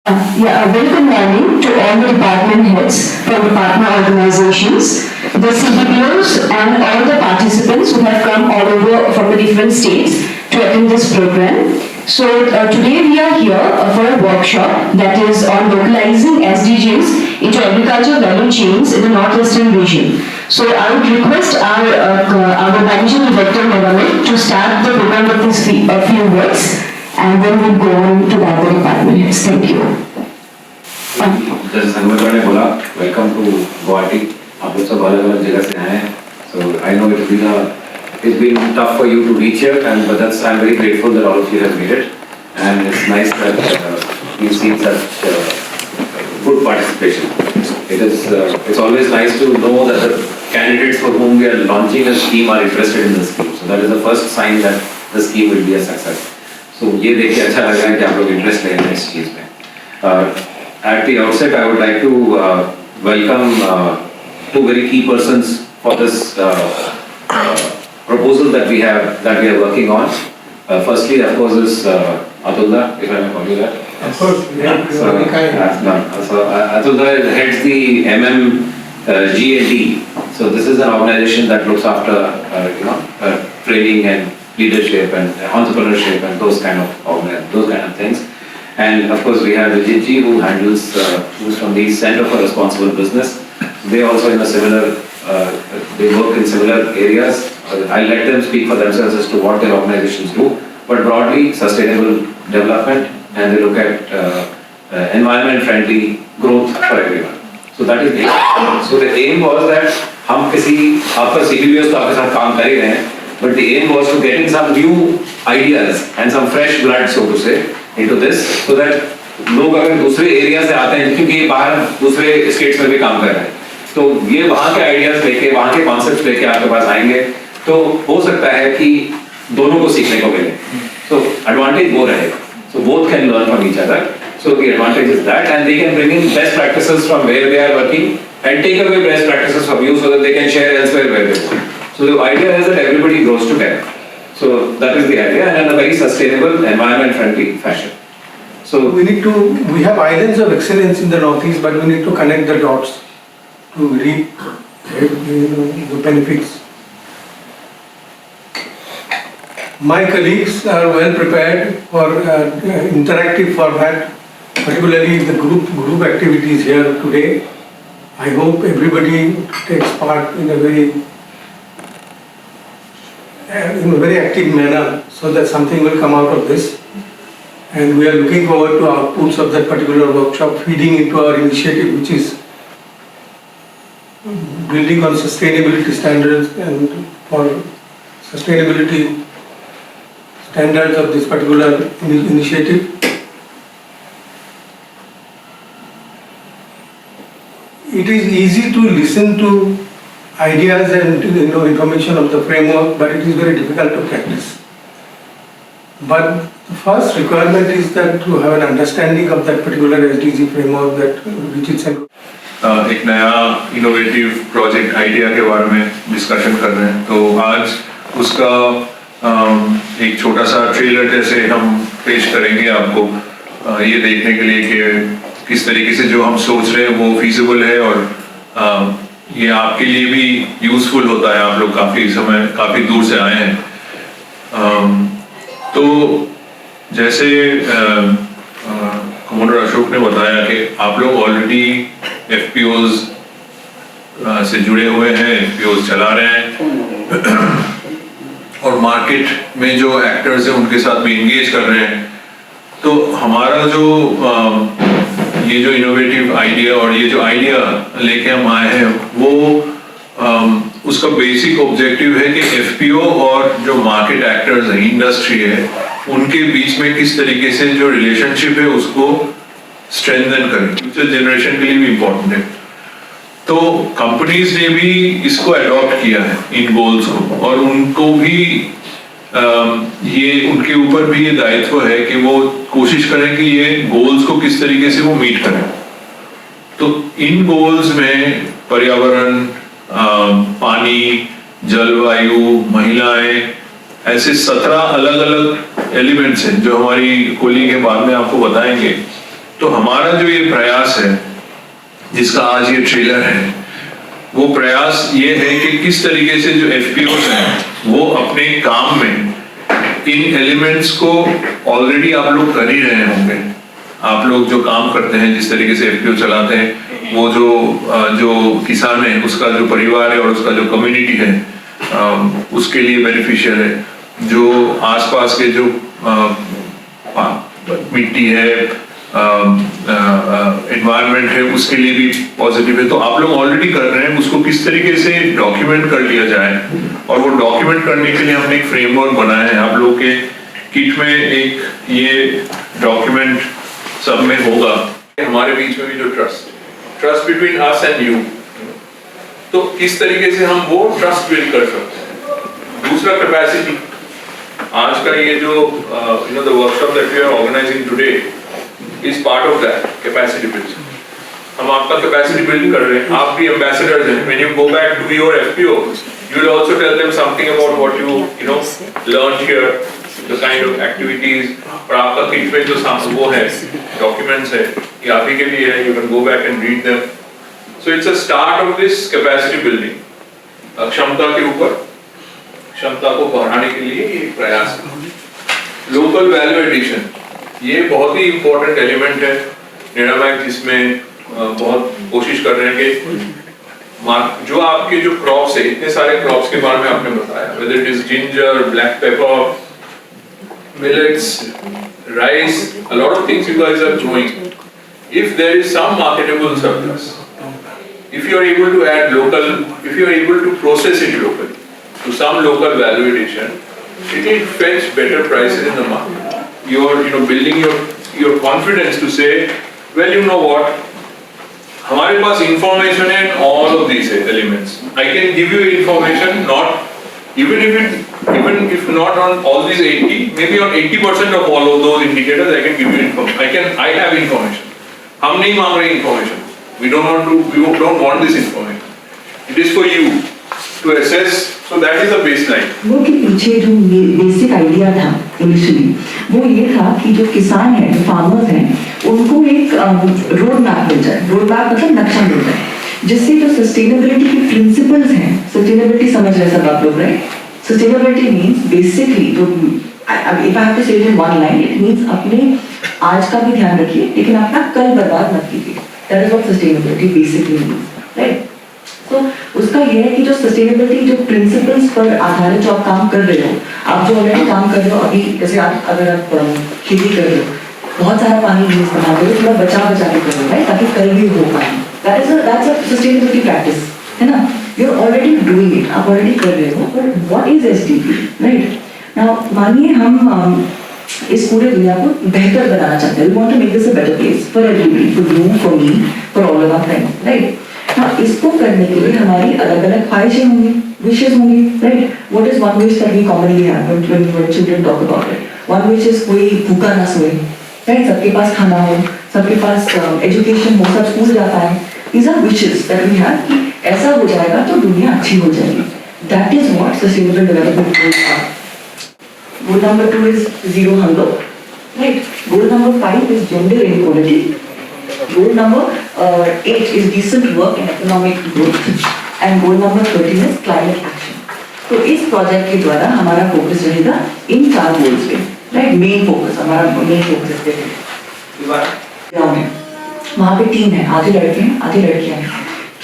Yeah, a very good morning to all the department heads from the partner organizations, the CBPOs and all the participants who have come all over from the different states to attend this program. So today we are here for a workshop that is on localizing SDGs into agricultural value chains in the northwestern region. So I would request our managing director Mohammed to start the program with these few words, and then we'll go on to the other department heads. Thank you. जैसे संगत ने बोला, welcome to Guwahati. आप लोग सब अलग-अलग जगह से आए हैं. So I know it's been tough for you to reach here, but I'm very grateful that all of you have made it, and it's nice that we've seen such good participation. It's always nice to know that the candidates for whom we are launching a scheme are interested in the scheme. So that is the first sign that the scheme will be a success. So ये देख के अच्छा लग रहा है कि आप लोग इंटरेस्ट ले रहे हैं इस चीज में. At the outset, I would like to welcome two very key persons for this proposal that we are working on. Firstly, of course, is Atulda, if I may call you that. Of course, So Atulda heads the MMGAD. So this is an organization that looks after training and leadership and entrepreneurship and those kind of things. And of course we have Vijay ji who handles who's from the Center for Responsible Business. They also they work in similar areas. I'll let them speak for themselves as to what their organizations do. But broadly, sustainable development, and they look at environment friendly growth for everyone. So that is the aim. So the aim was that हम किसी आपका CBBS तो आपके साथ काम कर ही रहे हैं, but the aim was to get in some new ideas and some fresh blood, so to say, into this, so that लोग अगर दूसरे एरिया से आते हैं, क्योंकि ये बाहर दूसरे स्टेट्स में भी काम कर रहे हैं, तो ये वहाँ के आइडियाज लेके, वहाँ के कॉन्सेप्ट्स लेके आपके पास आएंगे, तो हो सकता है कि दोनों को सीखने को मिले. So advantage वो रहेगा. So both can learn from each other. So the advantage is that, and they can bring in best practices from where they are working and take away best practices from you so that they can share elsewhere where they work. So the idea is that everybody grows together. So that is the idea, and in a very sustainable, environment-friendly fashion. So we have islands of excellence in the Northeast, but we need to connect the dots to reap the benefits. My colleagues are well prepared for interactive format, particularly the group activities here today. I hope everybody takes part in a very active manner, so that something will come out of this, and we are looking forward to outputs of that particular workshop feeding into our initiative, which is building on sustainability standards, and for sustainability standards of this particular initiative. It is easy to listen to ideas and information of the framework, but it is very difficult to practice. But the first requirement is that to have an understanding of that particular SDG framework that which is एक नया innovative project idea के बारे में discussion कर रहे हैं. तो आज उसका एक छोटा सा ट्रेलर जैसे हम पेश करेंगे आपको, ये देखने के लिए कि किस तरीके से जो हम सोच रहे हैं वो फीजिबल है, और ये आपके लिए भी यूजफुल होता है. आप लोग काफी दूर से आए हैं. तो जैसे कमांडर अशोक ने बताया कि आप लोग ऑलरेडी FPOs से जुड़े हुए हैं, FPOs चला रहे हैं, और मार्केट में जो एक्टर्स हैं उनके साथ भी इंगेज कर रहे हैं. तो हमारा ये जो इनोवेटिव आइडिया और ये जो आइडिया लेके हम आए हैं, वो उसका बेसिक ऑब्जेक्टिव है कि FPO और जो मार्केट एक्टर्स हैं, इंडस्ट्री है, उनके बीच में किस तरीके से जो रिलेशनशिप है उसको स्ट्रेंथन करें. फ्यूचर जनरेशन के लिए भी इम्पोर्टेंट है. तो कंपनीज ने भी इसको अडॉप्ट किया है इन गोल्स को, और उनको भी ये उनके ऊपर भी ये दायित्व है कि वो कोशिश करें कि ये गोल्स को किस तरीके से वो मीट करें. तो इन गोल्स में पर्यावरण, पानी, जलवायु, महिलाएं, ऐसे 17 अलग अलग एलिमेंट्स हैं जो हमारी कोली के बाद में आपको बताएंगे. तो हमारा जो ये प्रयास है, जिसका आज ये ट्रेलर है, वो प्रयास ये है कि किस तरीके से जो एफपीओज हैं वो अपने काम में इन एलिमेंट्स को ऑलरेडी आप लोग कर ही रहे होंगे। आप लोग जो काम करते हैं, जिस तरीके से एफपीओ चलाते हैं, वो जो किसान है, उसका जो परिवार है और उसका जो कम्युनिटी है, उसके लिए बेनिफिशियल है। जो आसपास के जो मिट्टी है, एनवायरनमेंट है, उसके लिए भी पॉजिटिव है। तो आप लोग ऑलरेडी कर रहे हैं, उसको किस तरीके से डॉक्यूमेंट कर लिया जाए, और वो डॉक्यूमेंट करने के लिए हमने एक फ्रेमवर्क बनाया है। आप लोग के किट में एक ये डॉक्यूमेंट सब में होगा। हमारे बीच में भी जो trust between us and you, तो किस तरीके से हम वो ट्रस्ट बिल्ड कर सकते हैं। दूसरा, कैपेसिटी। आज का ये जो the workshop that we are organising today is part of that capacity building. हम आपका कैपेसिटी बिल्ड कर रहे हैं, आप भी एम्बेसडर्स हैं। When you go back to your FPO, you will also tell them something about what you know learn here, the kind of activities. और आपका किट में जो वो है, डॉक्यूमेंट्स है, ये आप ही के लिए है। You can go back and read them. So it's a start of this capacity building. क्षमता के ऊपर क्षमता को बढ़ाने के लिए ये प्रयास है। लोकल वैल्यू एडिशन, ये बहुत ही इंपॉर्टेंट एलिमेंट है। निर्णामक जिसमें बहुत कोशिश कर रहे हैं कि जो आपके जो क्रॉप्स है, इतने सारे क्रॉप्स के बारे में आपने बताया, whether it is ginger, black pepper, millets, rice, a lot of things you guys are growing. If there is some marketable surplus, if you are able to add local, if you are able to process it locally, to some local value addition, it will fetch better prices in the market. You're building your confidence to say, well, you know what, हमारे पास information है in all of these elements. I can give you information, not even if not on all these 80, maybe on 80% of all of those indicators, I can give you information. I have information. हम नहीं मांग रहे information. We don't want this information. It is for you to assess. So that is the baseline. वो के पीछे जो basic idea था initially, वो ये था कि जो किसान हैं, जो फार्मर्स हैं, उनको एक रोड मैप मिल जाए। रोड मैप मतलब नक्शा मिल जाए, जिससे जो सस्टेनेबिलिटी के प्रिंसिपल्स हैं, सस्टेनेबिलिटी समझ रहे सब आप लोग, राइट? सस्टेनेबिलिटी मीन्स बेसिकली, जो इफ आई हैव टू से in one line, it means अपने आज का भी ध्यान रखिए, लेकिन अपना कल बर्बाद मत कीजिए। That is what sustainability basically means, right? तो उसका यह है कि जो सस्टेनेबिलिटी, जो प्रिंसिपल्स पर आधारित जो आप काम कर रहे हो, आप जो ऑलरेडी काम कर रहे हो, अभी जैसे अगर आप खेती कर रहे हो, बहुत सारा पानी यूज बनाते हो, थोड़ा बचा के कर रहे हो, राइट? ताकि कल भी हो पाए। दैट्स अ सस्टेनेबिलिटी प्रैक्टिस, है ना? You are already doing it, आप ऑलरेडी कर रहे हो। But what is SDP, right? Now मानिए हम इस पूरे दुनिया को बेहतर बनाना चाहते हैं। We want to make this a better place for everybody, for you, for me, for all of our friends, right? हाँ, इसको करने के लिए हमारी अलग अलग ख्वाहिशें होंगी, विशेष होंगी, right? What is one wish that we commonly have when children talk about it? One wish is कोई भूखा ना सोए, राइट? सबके पास खाना हो, सबके पास एजुकेशन हो, सब स्कूल जा पाए। These are wishes that we have कि ऐसा हो जाएगा तो दुनिया अच्छी हो जाएगी। That is what sustainable development goals are. Goal number 2 is zero hunger, right? Goal number 5 is gender inequality. Goal number 8 is decent work and economic growth, and goal number 13 is climate action. तो इस project के द्वारा हमारा focus रहेगा इन 4 goals पे, right? Main focus, हमारा main focus इस पे है। वहाँ पे टीम है, आधे लड़के हैं, आधे लड़कियाँ हैं।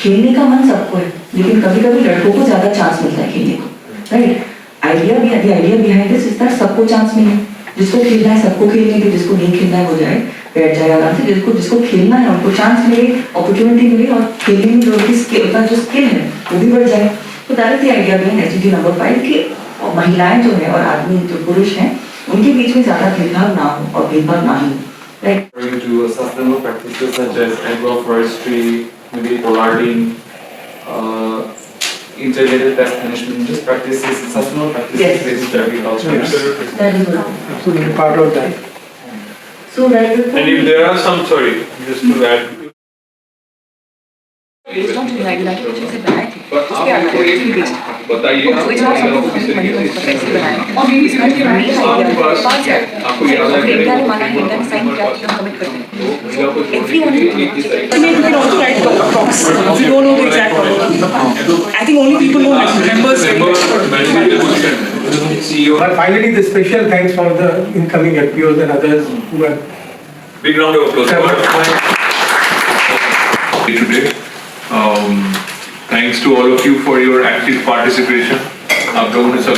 खेलने का मन सबको है, लेकिन कभी कभी लड़कों को ज्यादा चांस मिलता है खेलने को, right? Idea behind this is that सबको चांस मिले। जिसको खेलना है सबको खेलने के, जिसको नहीं खेलना है वो जाए बैठ जाए आराम से। जिसको खेलना है उनको चांस मिले, अपॉर्चुनिटी मिले, और खेलने में जो स्किल है वो भी बढ़ जाए। तो that is the idea behind SDG number 5 कि महिलाएं जो है और आदमी जो पुरुष हैं, उनके बीच में ज्यादा भेदभाव ना हो और भेदभाव ना ही, right? To sustainable practices such as agroforestry, maybe gardening, integrated pest management, just practices, sustainable practices based on agriculture. Yes. That is what. Absolutely part of that. So right before And if there are some, sorry, just to add. based on जो regulatory चीजें बनाई थी, उसके आधार पर बताइए आप Which was महिलाओं को किस तरीके से आपके पास आपको याद है कि इंडिया ने माना है, इंडिया ने साइन किया कि हम कमिट करते हैं। महिलाओं को Everyone जोड़ने के लिए किस तरीके Maybe we can also write approx. We don't know the exact number. I think only people know members. CEO, But finally, the special thanks for the incoming FPOs and others who have big round of applause today. Thanks to all of you for your active participation. आप लोगों ने सब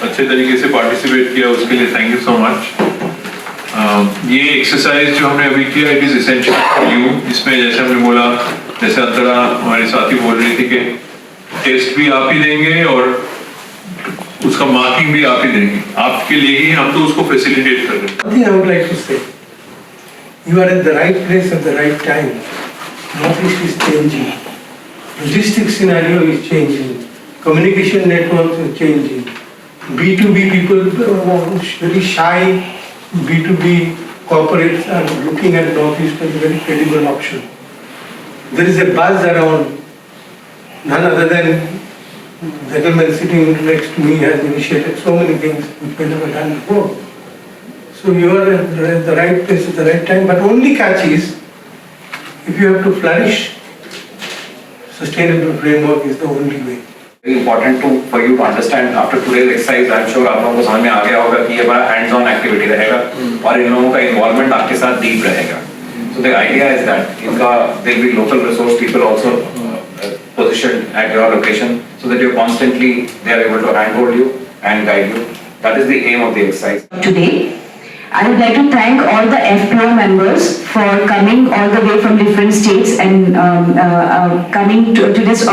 अच्छे तरीके से participate किया, उसके लिए थैंक यू सो मच। ये एक्सरसाइज जो हमने अभी किया, it is essential for you. इसमें जैसे हमने बोला, जैसे अंतरा हमारे साथी बोल रही थी कि टेस्ट भी आप ही देंगे और उसका मार्किंग भी आप ही देंगे, आपके लिए ही हम तो उसको फैसिलिटेट कर रहे हैं। One thing I would like to say, you are at the right place at the right time. Northeast is changing. Logistics scenario is changing. Communication networks are changing. B2B people, very shy B2B corporates are looking at Northeast as a very credible option. There is a buzz around, none other than the gentleman sitting next to me has initiated so many things which were never done before. So you are at the right place at the right time, but only catch is, if you have to flourish, sustainable framework is the only way. Very important for you to understand after today's exercise. I'm sure आप लोगों को समझ में आ गया होगा कि ये बड़ा hands on activity रहेगा और इन लोगों का involvement आपके साथ deep रहेगा. So the idea is that इनका there will be local resource people also positioned at your location so that you're constantly they are able to handhold you and guide you. That is the aim of the exercise. Today, I would like to thank all the FPO members for coming all the way from different states and coming to this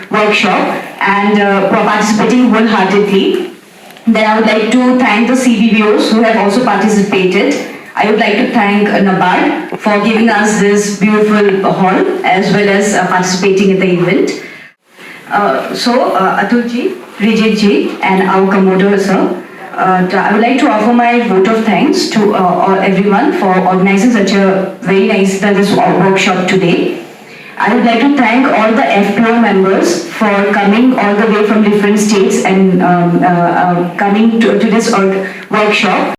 workshop and for participating wholeheartedly. Then I would like to thank the CBBOs who have also participated. I would like to thank NABARD for giving us this beautiful hall as well as participating in the event. Atulji, Rijitji and our Commodore sir, I would like to offer my vote of thanks to everyone for organizing such a very nice this workshop today. I would like to thank all the FPO members for coming all the way from different states and coming to this workshop.